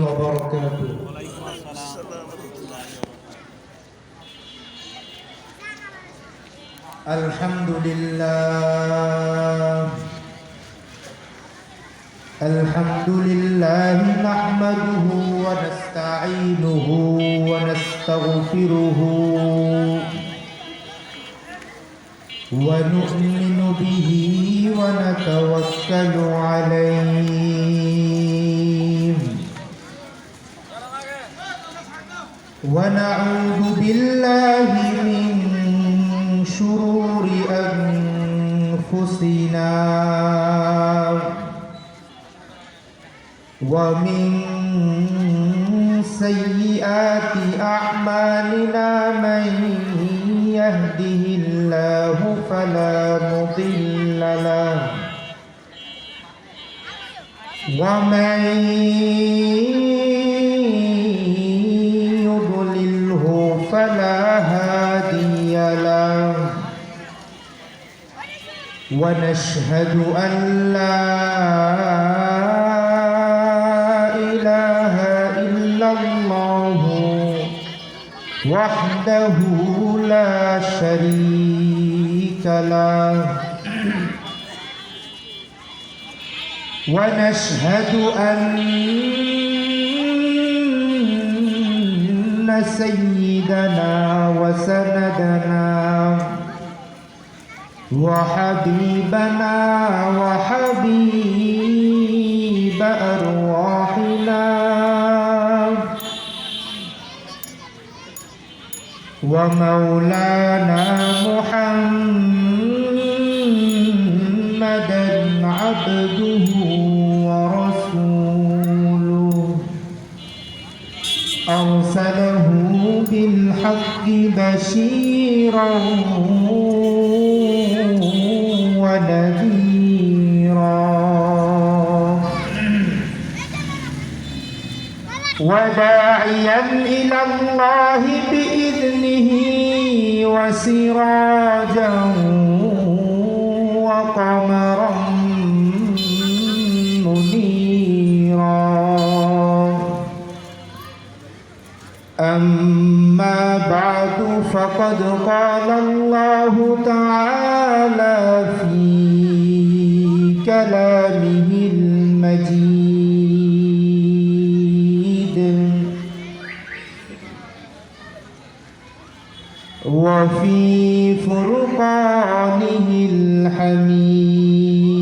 وبركاته. الحمد لله نحمده ونستعينه ونستغفره ونؤمن به ونتوكل عليه ونعوذ بالله من شرور أنفسنا ومن سيئات أعمالنا من يهده الله فلا مضل له ومن يضلله فلا هادي له ونشهد أن لا إله إلا الله وحده لا شريك له ونشهد أن سيدنا وسندنا وحبيبنا وحبيب أرواحنا ومولانا محمدا عبده ورسوله أرسله بالحق بشيرا ونذيرا وداعيا إلى الله بإذنه وسراجا وقمرا منيرا أما بعد فقد قال الله تعالى في كلامه المجيد وفي فرقانه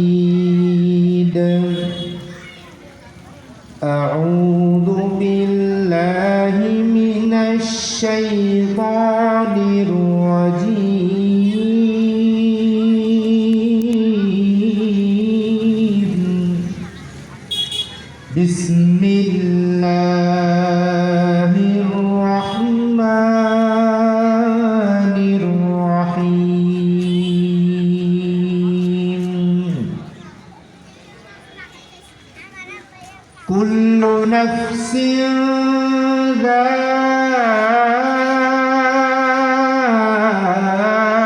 الحميد أعوذ بالله من الشيطان الرجيم بسم الله الرحمن الرحيم كل نفس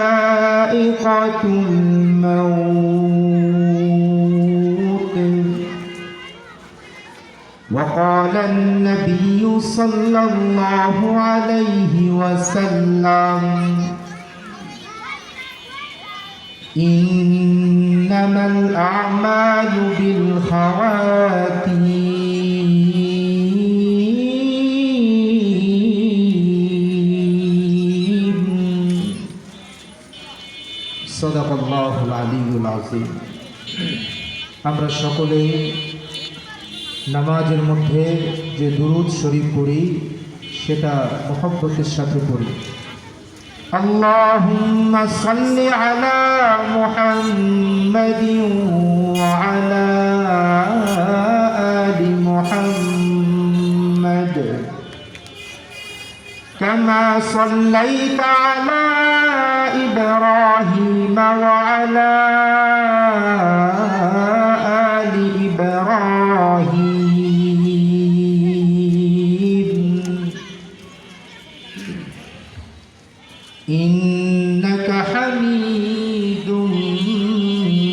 ذائقة الموت وقال النبي صلى الله عليه وسلم إنما الأعمال بالخواتيم صدق الله العلي العظيم আমরা সকলে নামাজের মধ্যে যে দুরূদ শরীফ পড়ি সেটা মুহাব্বতের সাথে পড়ি اللهم صل على محمد وعلى آل محمد كما صليت على إبراهيم وعلى آل إبراهيم إنك حميد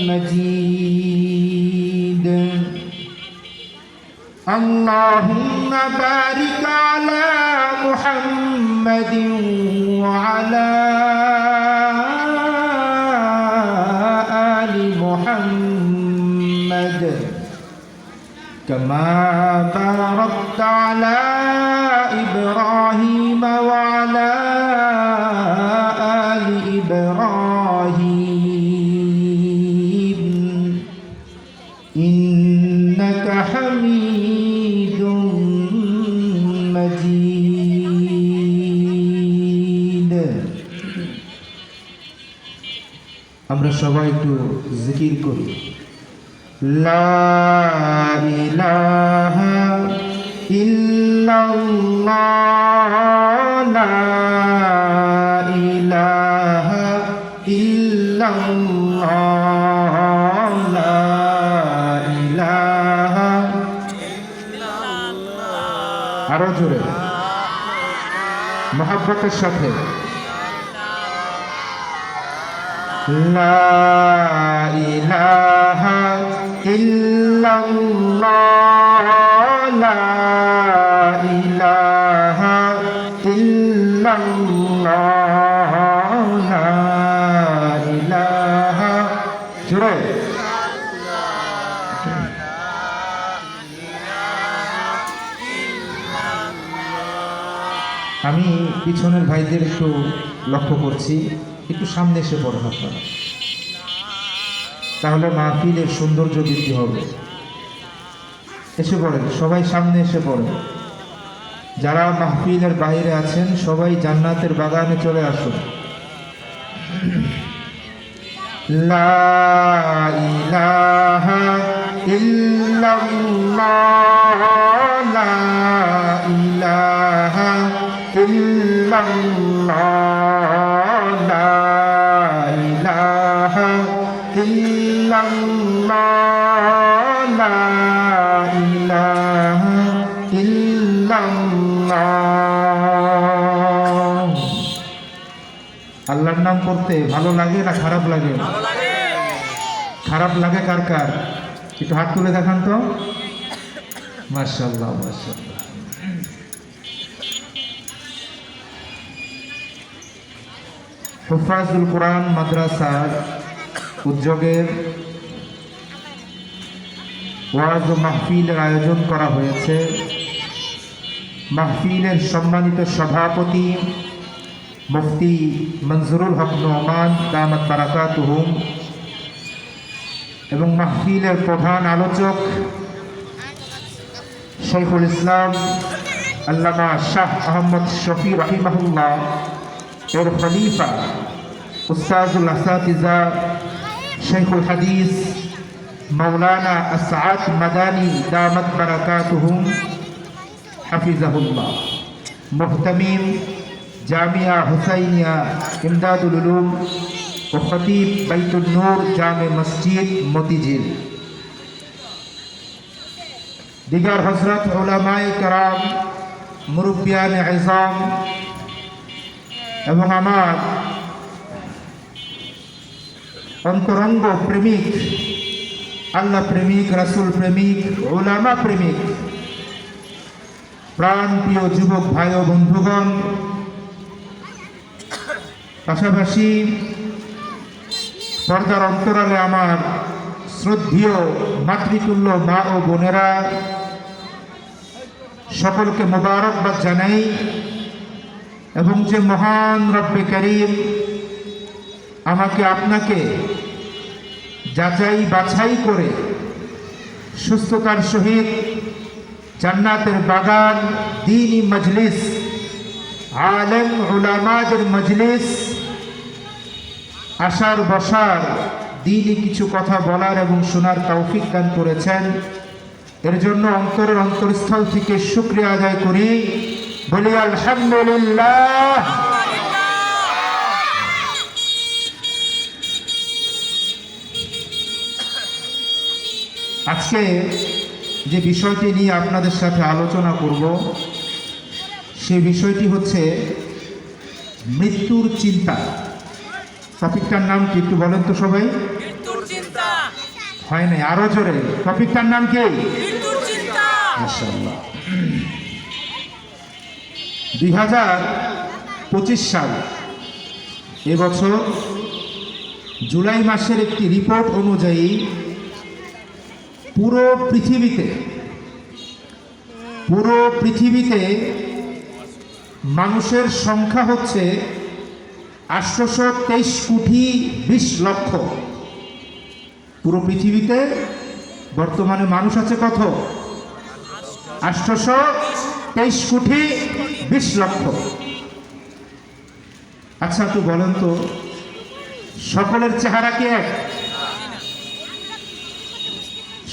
مجيد اللهم بارك على محمد وعلى آل محمد كما باركت على إبراهيم وعلى آل إبراهيم إنك حميد مجيد. আমরা সবাই একটু জিকির করি। লা ইলাহা ইল্লাল্লাহ, লা ইলাহা ইল্লাল্লাহ, লা ইলাহা ইল্লাল্লাহ। আরো জোরে মহব্বতের সাথে লা ইলাহা ইল্লাল্লাহ, লা ইলাহা ইল্লাল্লাহ, লা ইলাহা জোরে আমি পিছনের ভাইদের একটু লক্ষ্য করছি, একটু সামনে এসে পড়েন আপনারা, তাহলে মাহফিলের সৌন্দর্য বৃদ্ধি হবে। এসে পড়েন, সবাই সামনে এসে পড়েন। যারা মাহফিলের বাইরে আছেন সবাই জান্নাতের বাগানে চলে আসুন। লা ইলাহা ইল্লাল্লাহ, লা ইলাহা ইল্লাল্লাহ, লা ইলাহা ইল্লাল্লাহ, লা ইলাহা ইল্লাল্লাহ। আল্লাহর নাম করতে ভালো লাগে না খারাপ লাগে? খারাপ লাগে কার কার? একটু হাত তুলে দেখান তো। মাশাআল্লাহ মাশাআল্লাহ। হুফাজুল কোরআন মাদ্রাসার উদ্যোগের ওয়াজ ও মাহফিলের আয়োজন করা হয়েছে। মাহফিলের সম্মানিত সভাপতি মুফতি মনজুরুল হক নোমান দামাত বারাকাতুহুম এবং মাহফিলের প্রধান আলোচক শাইখুল ইসলাম আল্লামা শাহ আহমদ শফি রাহিমাহুল্লাহ এর খলিফা উস্তাজুল আসাতিজা শাইখুল হাদিস মাওলানা আসআদ মাদানী দামাত বারাকাতুহুম হাফিজাহুল্লাহ, মুহতামিম জামিয়া হুসাইনিয়া ইমদাদুল উলুম ও খতিব বাইতুন নূর জামে মসজিদ মতিঝিল, দিগার হযরত উলামায়ে কেরাম, মুরব্বিয়ানে ইজাম এবং আমার অন্তরঙ্গ প্রেমিক, আল্লাহ প্রেমিক, রাসূল প্রেমিক, উলামা প্রেমিক, প্রাণপ্রিয় যুবক ভাই ও বন্ধুগণ, পাশাপাশি পর্দার অন্তরালে আমার শ্রদ্ধেয় মাতৃতুল্য মা ও বোনেরা, সকলকে মোবারকবাদ জানাই এবং যে মহান রব্বে করিম আমাকে আপনাকে যাচাই বাছাই করে সুস্থতার সহিত জান্নাতের বাগান, দ্বীনি মজলিস, আলেম উলামাদের মজলিস আসার বসার, দ্বীনি কিছু কথা বলার এবং শোনার তৌফিক দান করেছেন। এর জন্য অন্তরের অন্তরস্থল থেকে শুকরিয়া আদায় করি, বলি আলহামদুলিল্লাহ। আজকে যে বিষয়টি নিয়ে আপনাদের সাথে আলোচনা করব সেই বিষয়টি হচ্ছে মৃত্যুর চিন্তা। টপিকটার নাম কি একটু বলেন তো সবাই? মৃত্যুর চিন্তা। হয় নাই, আরো জোরে। টপিকটার নাম কি? মৃত্যুর চিন্তা। মাশাআল্লাহ। 2025 সাল এবছর জুলাই মাসের একটি রিপোর্ট অনুযায়ী পুরো পৃথিবীতে মানুষের সংখ্যা হচ্ছে 823 কোটি 20 লক্ষ। পুরো পৃথিবীতে বর্তমানে মানুষ আছে কত? 823 কোটি 20 লক্ষ। আচ্ছা, তো বলেন তো, সকলের চেহারা কি এক?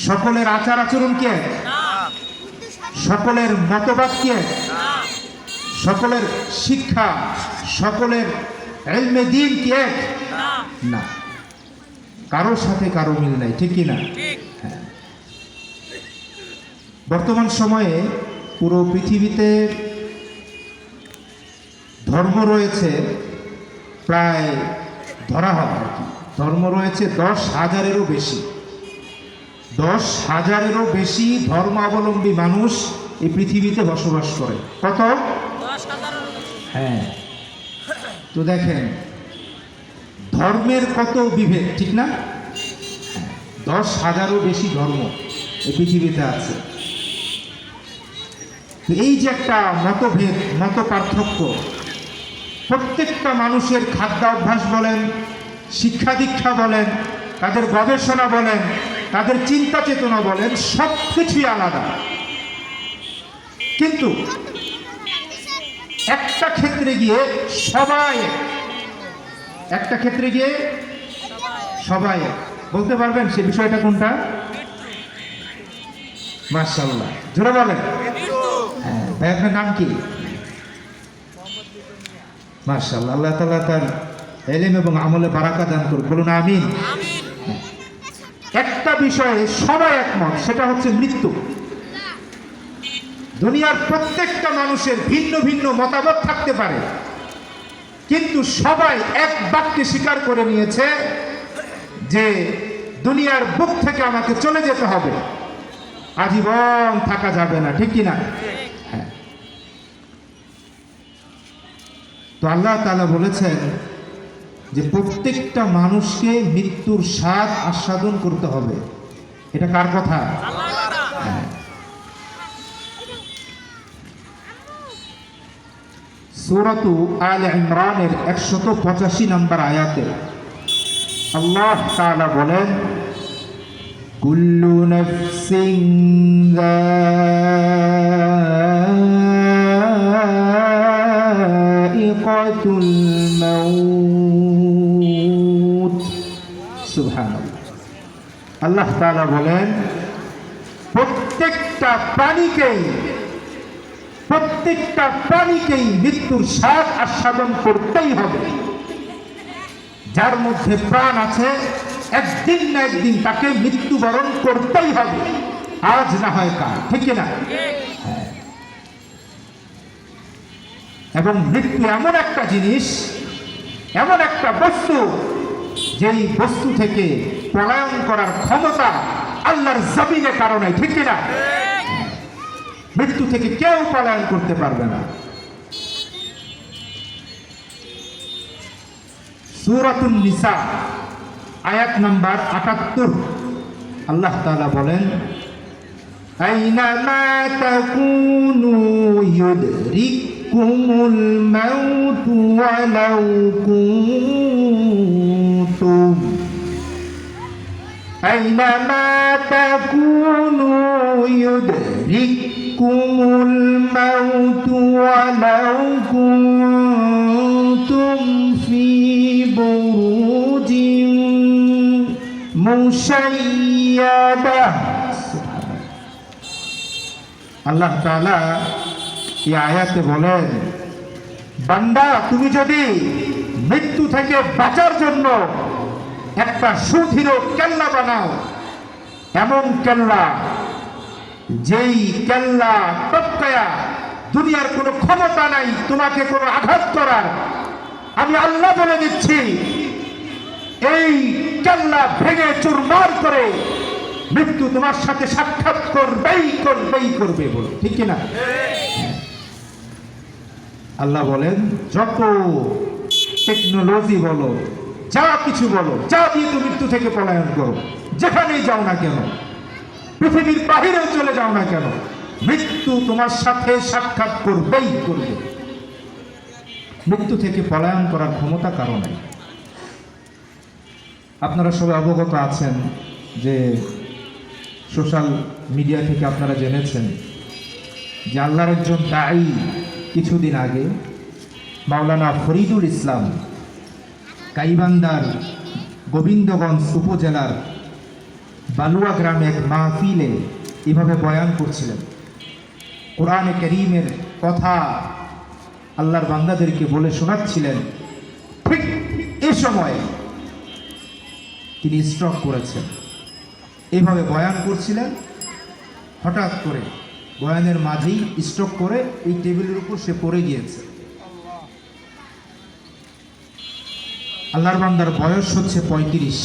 সকলের আচার আচরণ কি এক? সকলের মতবাদ কি এক? সকলের শিক্ষা, সকলের ইলমে দ্বীন কি এক? না, কারোর সাথে কারো মিল নাই, ঠিক কি না? হ্যাঁ। বর্তমান সময়ে পুরো পৃথিবীতে ধর্ম রয়েছে প্রায়, ধরা হয় আর কি, ধর্ম রয়েছে 10,000-এরও বেশি। 10,000-এরও বেশি ধর্মাবলম্বী মানুষ এই পৃথিবীতে বসবাস করে। কত? হ্যাঁ। তো দেখেন ধর্মের কত বিভেদ, ঠিক না? 10,000-এরও বেশি ধর্ম এই পৃথিবীতে আছে। তো এই যে একটা মতভেদ, মত পার্থক্য, প্রত্যেকটা মানুষের খাদ্যাভ্যাস বলেন, শিক্ষা দীক্ষা বলেন, তাদের গবেষণা বলেন, তাদের চিন্তা চেতনা বলেন, সব কিছুই আলাদা। কিন্তু একটা ক্ষেত্রে গিয়ে সবাই, একটা ক্ষেত্রে গিয়ে সবাই বলতে পারবেন সে বিষয়টা কোনটা? মাশাআল্লাহ, জোরে বলেন। হ্যাঁ, ভাই আপনার নাম কি? মাশাআল্লাহ, আল্লাহ তাআলা তার ইলম এবং আমলে বারাকা দান করুন, বলুন আমিন। একটা বিষয়ে সবাই একমত, সেটা হচ্ছে মৃত্যু। দুনিয়ার প্রত্যেকটা মানুষের ভিন্ন ভিন্ন মতামত থাকতে পারে, কিন্তু সবাই এক বাক্যে স্বীকার করে নিয়েছে যে দুনিয়ার বুক থেকে আমাকে চলে যেতে হবে, আজীবন থাকা যাবে না, ঠিক কিনা? হ্যাঁ। তো আল্লাহ তাআলা বলেছেন যে প্রত্যেকটা মানুষকে মৃত্যুর স্বাদ আস্বাদন করতে হবে। এটা কার কথা? হ্যাঁ। সূরাত আলে ইমরানের 185 নম্বর আয়াতে আল্লাহ তাআলা বলেন, কুল্লু নাফসিন যায়িকাতুল মাউত। সুবহানাল্লাহ। আল্লাহ তাআলা বলেন প্রত্যেকটা প্রাণীকেই মৃত্যুর স্বাদ আস্বাদন করতেই হবে। যার মধ্যে প্রাণ আছে একদিন না একদিন তাকে মৃত্যুবরণ করতেই হবে, আজ না হয় কাল, ঠিক না? হ্যাঁ। এবং মৃত্যু এমন একটা জিনিস, এমন একটা বস্তু, যেই বস্তু থেকে পলায়ন করার ক্ষমতা আল্লাহর জমিনে কারণে, ঠিক না? মৃত্যু থেকে কেউ পলায়ন করতে পারবে না। সূরাতুন নিসা আয়াত নাম্বার ৭৮ আল্লাহ তাআলা বলেন, আইনামা তাকুনু ইউদরিকুমুল মাউত ওয়ালাউ কুনতুম আইনামা তাকুনু ইউদরিকুমুল মাউত ওয়ালাউ কুনতুম ফি বুরুজিন মুশাইয়াদা। আল্লাহ তাআলা এই আয়াতে বলেন, বান্দা তুমি যদি মৃত্যু থেকে বাঁচার জন্য একটা সুদৃঢ় কেল্লা বানাও, এমন কেল্লা যেই কেল্লা টপকায়া দুনিয়ার কোনো ক্ষমতা নাই তোমাকে কোনো আঘাত করার, আমি আল্লাহ বলে দিচ্ছি এই কেল্লা ভেঙে চুরমার করে মৃত্যু তোমার সাথে সাক্ষাৎ করবে বলো, ঠিক কিনা? আল্লাহ বলেন যত টেকনোলজি বলো, যা কিছু বলো, যা দিয়ে তুমি মৃত্যু থেকে পলায়ন করো, যেখানেই যাও না কেন, পৃথিবীর বাহিরেও চলে যাও না কেন, মৃত্যু তোমার সাথে সাক্ষাৎ করবে। মৃত্যু থেকে পলায়ন করার ক্ষমতা কারো নাই। আপনারা সবাই অবগত আছেন যে সোশ্যাল মিডিয়া থেকে আপনারা জেনেছেন যে আল্লাহর একজন দায়ী কিছুদিন আগে মাওলানা ফরিদুল ইসলাম গাইবান্ধার গোবিন্দগঞ্জ উপজেলার বালুয়া গ্রামে এক মাহফিলে এভাবে বয়ান করছিলেন। কোরআনে কারীমের কথা আল্লাহর বান্দাদেরকে বলে শোনাচ্ছিলেন। ঠিক এই সময় তিনি স্ট্রোক করেছেন। এইভাবে বয়ান করছিলেন, হঠাৎ করে বয়ানের মাঝেই স্ট্রোক করে এই টেবিলের উপর সে পড়ে গিয়েছে। আল্লাহর বান্দার বয়স হচ্ছে 35।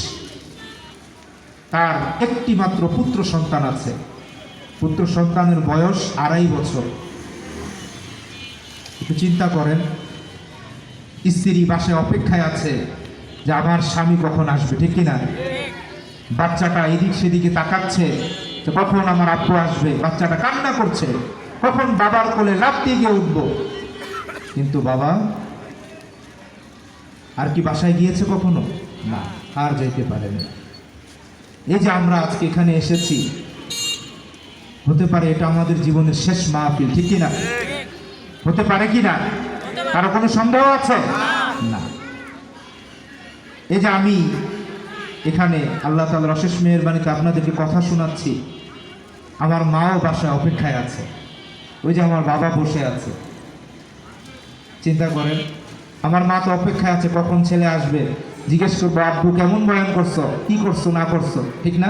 তার একটি মাত্র পুত্র সন্তান আছে। পুত্র সন্তানের বয়স 2.5 বছর। একটু চিন্তা করেন, স্ত্রী বাসায় অপেক্ষায় আছে যে আমার স্বামী কখন আসবে, ঠিক কিনা? বাচ্চাটা এদিক সেদিকে তাকাচ্ছে যে কখন আমার আব্বু আসবে। বাচ্চাটা কান্না করছে কখন বাবার কোলে লাফ দিয়ে গিয়ে উঠবো। কিন্তু বাবা আর কি বাসায় গিয়েছে কখনো? না, আর যেতে পারেনি। এই যে আমরা আজকে এখানে এসেছি, হতে পারে এটা আমাদের জীবনের শেষ মাহফিল, ঠিক কিনা? হতে পারে কি না? কারো কোনো সন্দেহ আছে? না। এই যে আমি এখানে আল্লাহ তাআলার অশেষ মেহেরবানিতে আপনাদেরকে কথা শোনাচ্ছি, আমার মাও বাসায় অপেক্ষায় আছে। ওই যে আমার বাবা বসে আছে। চিন্তা করেন, আমার মা তো অপেক্ষায় আছে কখন ছেলে আসবে, জিজ্ঞেস করবো আব্বু কেমন বয়ান করছো, কি করছো না করছো, ঠিক না?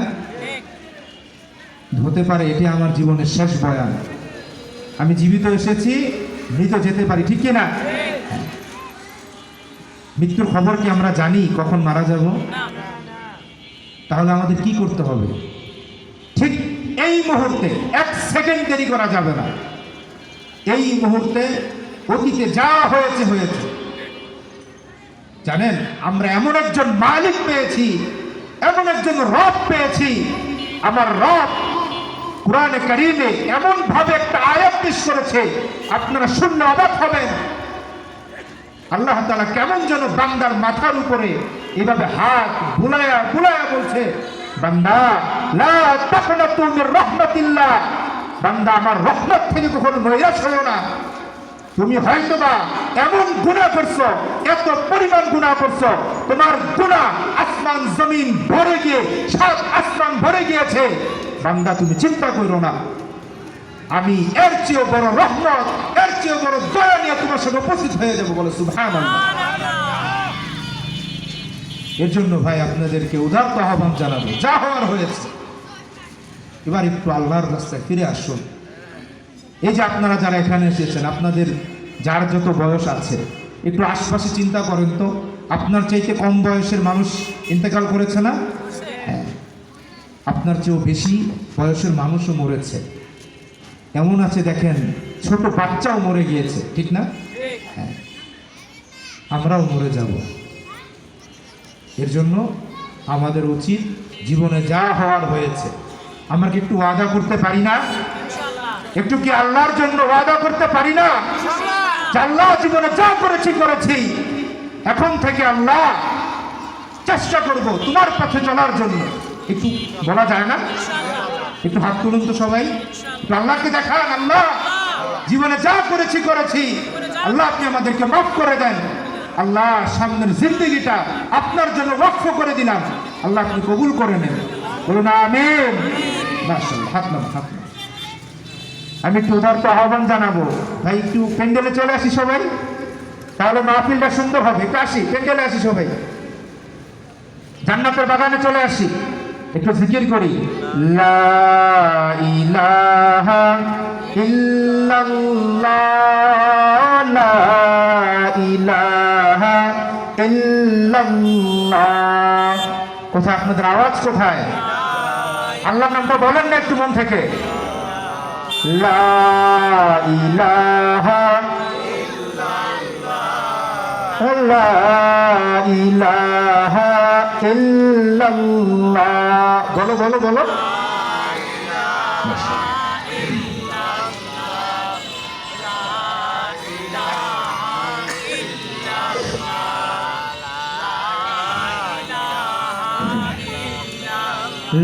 হতে পারে এটি আমার জীবনের শেষ বয়ান। আমি জীবিত এসেছি, মৃত যেতে পারি, ঠিক কিনা? মৃত্যুর খবর কি আমরা জানি কখন মারা যাব? তাহলে আমাদের কি করতে হবে? ঠিক এই মুহূর্তে 1 সেকেন্ড দেরি করা যাবে না। এই মুহূর্তে অতীতে যা হয়েছে হয়েছে। জানেন, আমরা এমন একজন মালিক পেয়েছি, এমন একজন রব পেয়েছি। আমার রব কোরআনে কারীমে এমন ভাবে একটা আয়াত পেশ করেছে, আপনারা শুনলে অবাক হবেন। আল্লাহ তাআলা কেমন যেন বান্দার মাথার উপরে এভাবে হাত বুলায়া বুলায়া বলছে, বান্দা লা তাকনাতু মির রাহমাতিল্লাহ, বান্দা আমার রহমত থেকে কখনো নৈরাশ হয়ো না। তুমি হয়তোবা এমন গুনাহ করছো, এত পরিমাণ গুনাহ করছো, তোমার গুনাহ আসমান জমিন ভরে গিয়ে 7 আসমান ভরে গিয়েছে। বান্দা তুমি চিন্তা করো না, আমি এর চেয়ে বড় রহমত, এর চেয়ে বড় দয়া নিয়ে তোমার সাথে উপস্থিত হয়ে যাবো। বলে সুবহানাল্লাহ। এর জন্য ভাই আপনাদেরকে উদাত্ত আহ্বান জানাবো, যা হওয়ার হয়েছে, এবার একটু আল্লাহর রাস্তায় ফিরে আসুন। এই যে আপনারা যারা এখানে এসেছেন, আপনাদের যার যত বয়স আছে, একটু আশপাশে চিন্তা করেন তো, আপনার চাইতে কম বয়সের মানুষ ইন্তেকাল করেছে না? হ্যাঁ, আপনার চেয়েও বেশি বয়সের মানুষও মরেছে। এমন আছে দেখেন, ছোট বাচ্চাও মরে গিয়েছে, ঠিক না? হ্যাঁ, আমরাও মরে যাব। এর জন্য আমাদের উচিত জীবনে যা হওয়ার হয়েছে, আমরা কি একটু ওয়াদা করতে পারি না? একটু কি আল্লাহর জন্য ওয়াদা করতে পারি না? আল্লাহ জীবনে যা করেছি করেছি, এখন থেকে আল্লাহ চেষ্টা করব তোমার পথে চলার জন্য। একটু বলা যায় না? একটু হাত তুলুন তো সবাই, একটু আল্লাহকে দেখান, আল্লাহ জীবনে যা করেছি করেছি, আল্লাহ আপনি আমাদেরকে মাফ করে দেন। আল্লাহ সামনের জিন্দেগিটা আপনার জন্য ওয়াকফ করে দিলাম, আল্লাহ আপনি কবুল করে নেন। বলুন আমিন। মাশাআল্লাহ, হাত নামান, হাত নামান। আমি একটু উদারত আহ্বান জানাবো, ভাই একটু প্যান্ডেলে চলে আসি সবাই, তাহলে মাহফিলটা সুন্দর হবে। একটু আসি, প্যান্ডেলে আসি সবাই, জান্নাতের বাগানে চলে আসি, একটু জিকির করি। লা ইলাহা ইল্লাল্লাহ, লা ইলাহা ইল্লাল্লাহ। কোথায় আপনাদের আওয়াজ? কোথায়? আল্লাহর নামটা বলেন না একটু মন থেকে। লা ইলাহা লা ইলাহা ইল্লাল্লাহ। বলো বলো বলো।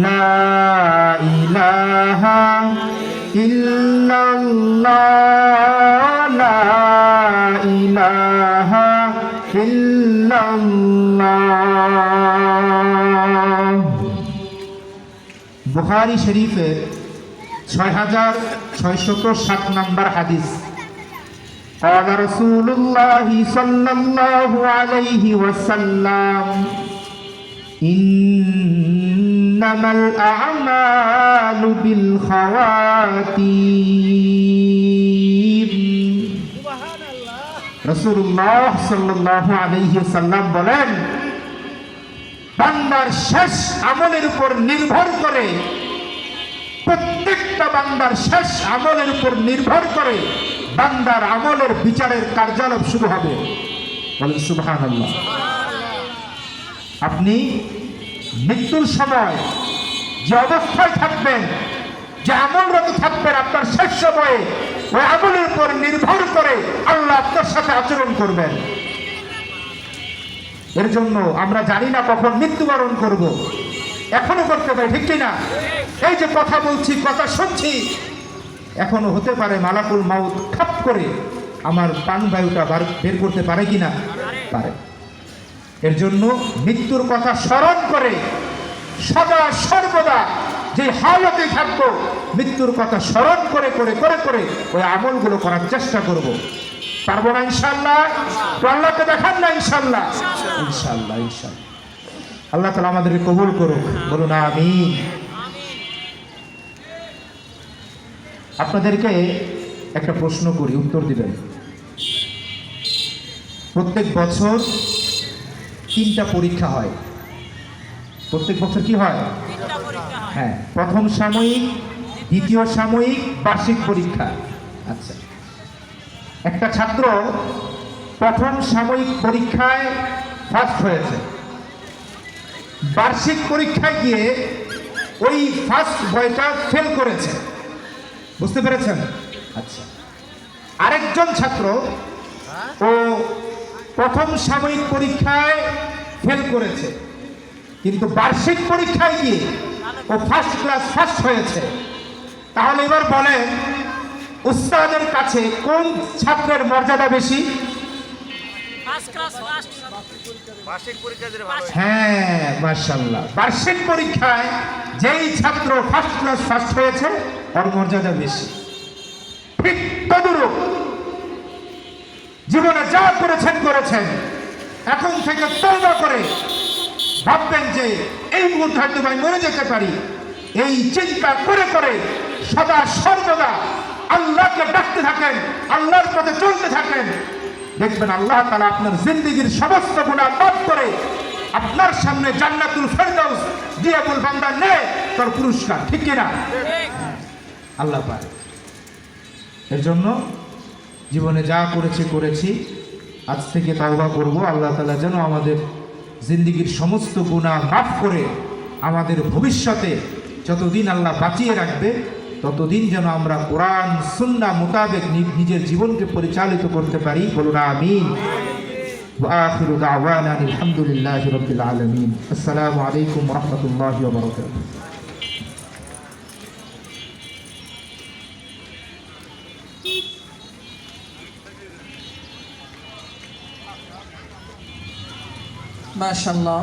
লা ইলাহা ইল্লাল্লাহ লা ইলাহা ইল্লাল্লাহ। বুখারী শরীফের 6607 নম্বর হাদিস। قال رسول الله صلى الله عليه وسلم إنما الأعمال بالخواتيم। রাসূলুল্লাহ সাল্লাল্লাহু আলাইহি ওয়াসাল্লাম বলেন, বান্দার শেষ আমলের উপর নির্ভর করে, প্রত্যেকটা বান্দার শেষ আমলের উপর নির্ভর করে বান্দার আমলের বিচারের কার্যালয় শুরু হবে। বলেন সুবহানাল্লাহ। আপনি মৃত্যুর সময় যে অবস্থায় থাকবেন, যে আমলরত থাকবেন, আপনার শেষ সময়ে ওই আমলের উপর নির্ভর করে আল্লাহ আপনার সাথে আচরণ করবেন। এর জন্য আমরা জানি না কখন মৃত্যুবরণ করব, এখনো করতে পারি, ঠিক কিনা? এই যে কথা বলছি, কথা শুনছি, এখনো হতে পারে মালাকুল মাউত খাপ করে আমার প্রাণবায়ুটা বের করতে পারে কিনা? পারে। এর জন্য মৃত্যুর কথা স্মরণ করে সদা সর্বদা যে হালতে থাকবো, মৃত্যুর কথা স্মরণ করে করে করে করে ওই আমলগুলো করার চেষ্টা করব। পারবো না ইনশাআল্লাহ? তো আল্লাহকে দেখান না ইনশাআল্লাহ? ইনশাআল্লাহ ইনশাআল্লাহ। আল্লাহ তাআলা আমাদেরকে কবুল করুক, বলুন আমিন। আপনাদেরকে একটা প্রশ্ন করি, উত্তর দিবেন। প্রত্যেক বছর 3টা পরীক্ষা হয়। প্রত্যেক বছর কি হয়? হ্যাঁ, প্রথম সাময়িক, দ্বিতীয় সাময়িক, বার্ষিক পরীক্ষা। আচ্ছা, একটা ছাত্র প্রথম সাময়িক পরীক্ষায় ফার্স্ট হয়েছে, বার্ষিক পরীক্ষায় গিয়ে ওই ফার্স্ট বইটা ফেল করেছে। বুঝতে পেরেছেন? আচ্ছা, আরেকজন ছাত্র ও প্রথম সাময়িক পরীক্ষায় ফেল করেছে, কিন্তু বার্ষিক পরীক্ষায় গিয়ে ও ফার্স্ট ক্লাস ফার্স্ট হয়েছে। তাহলে এবার বলেন, উস্তাদের কাছে কোন ছাত্রের মর্যাদা বেশি? হ্যাঁ, মাশাআল্লাহ, বার্ষিক পরীক্ষায় যেই ছাত্র ফার্স্ট ক্লাস ফার্স্ট হয়েছে ওর মর্যাদা বেশি। ঠিক তদুরূপ জীবনে যা করেছেন করেছেন, এখন থেকে তওবা করে ভাববেন যে এই মুহূর্তে হয়তো আমি মরে যেতে পারি। এই চিন্তা করে করে সদা সর্বদা আল্লাহকে ডাকতে থাকেন, আল্লাহর পথে চলতে থাকেন। দেখবেন আল্লাহ তাআলা আপনার জিন্দেগীর সমস্ত গুনাহ মাফ করে আপনার সামনে জান্নাতুল ফেরদাউস দিয়ে বলবেন, বান্দা নে তোর পুরস্কার। ঠিক কিনা? আল্লাহ পাক। এর জন্য জীবনে যা করেছি, আজ থেকে তওবা করব। আল্লাহ তাআলা যেন আমাদের জিন্দেগীর সমস্ত গুনাহ মাফ করে আমাদের ভবিষ্যতে যতদিন আল্লাহ বাঁচিয়ে রাখবে ততদিন যেন আমরা কোরআন সুন্নাহ মোতাবেক নিজের জীবনকে পরিচালিত করতে পারি। বলুন আমিন। ওয়া আখিরু দাওয়ানা আলহামদুলিল্লাহি রাব্বিল আলামিন। আসসালামু আলাইকুম ওয়া রাহমাতুল্লাহি ওয়া বারাকাতুহু। মাশাআল্লাহ।